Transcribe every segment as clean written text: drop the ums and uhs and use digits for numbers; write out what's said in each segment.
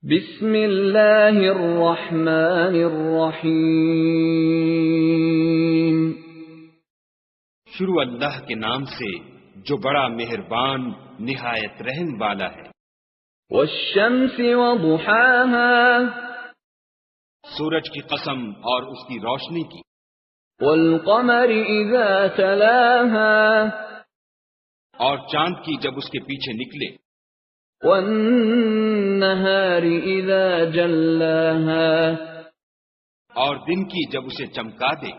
بسم اللہ الرحمن الرحیم۔ شروع اللہ کے نام سے جو بڑا مہربان نہایت رحم والا ہے۔ والشمس وضحاها، سورج کی قسم اور اس کی روشنی کی۔ والقمر اذا تلاها، اور چاند کی جب اس کے پیچھے نکلے۔ والنہار اذا جلاها، اور دن کی جب اسے چمکا دے۔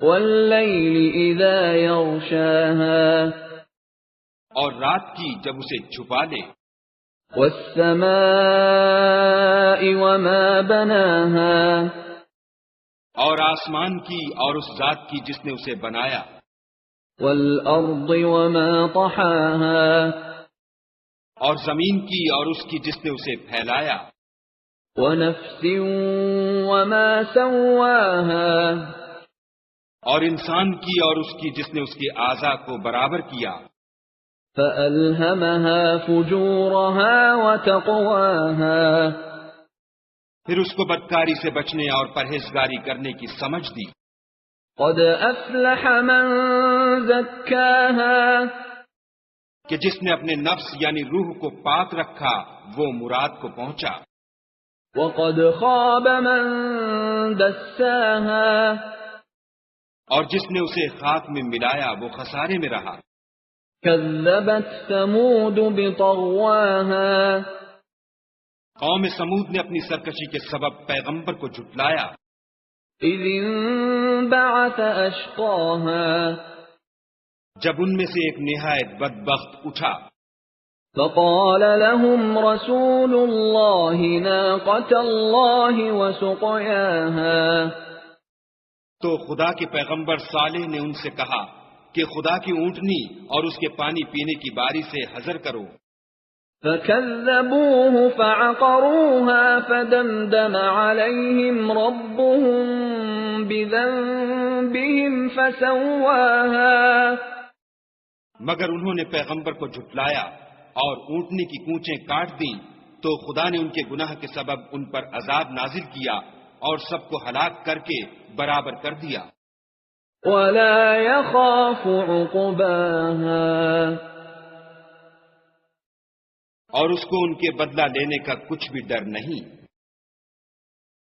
واللیل اذا یغشاها، اور رات کی جب اسے چھپا دے۔ والسماء وما بناها، اور آسمان کی اور اس ذات کی جس نے اسے بنایا۔ والارض وما طحاها، اور زمین کی اور اس کی جس نے اسے پھیلایا۔ ونفس وما سواها، اور انسان کی اور اس کی جس نے اس کے اعضاء کو برابر کیا۔ فألهمها فجورها وتقواها، پھر اس کو بدکاری سے بچنے اور پرہیزگاری کرنے کی سمجھ دی۔ قد افلح من زکاها، کہ جس نے اپنے نفس یعنی روح کو پاک رکھا وہ مراد کو پہنچا۔ وقد خاب من دساها، اور جس نے اسے خاک میں ملایا وہ خسارے میں رہا۔ كذبت ثمود بطغواها، قوم سمود نے اپنی سرکشی کے سبب پیغمبر کو جھٹلایا۔ اذ انبعث اشقاها، جب ان میں سے ایک نہایت بدبخت اٹھا۔ فقال لهم رسول الله ناقة الله وسقياها، تو خدا کے پیغمبر صالح نے ان سے کہا کہ خدا کی اونٹنی اور اس کے پانی پینے کی باری سے حذر کرو۔ فكذبوه فعقروها فدمدم عليهم ربهم بذنبهم فسواها، مگر انہوں نے پیغمبر کو جھٹلایا اور اونٹنی کی کونچیں کاٹ دیں تو خدا نے ان کے گناہ کے سبب ان پر عذاب نازل کیا اور سب کو ہلاک کر کے برابر کر دیا۔ ولا يخاف عقباها، اور اس کو ان کے بدلہ لینے کا کچھ بھی ڈر نہیں۔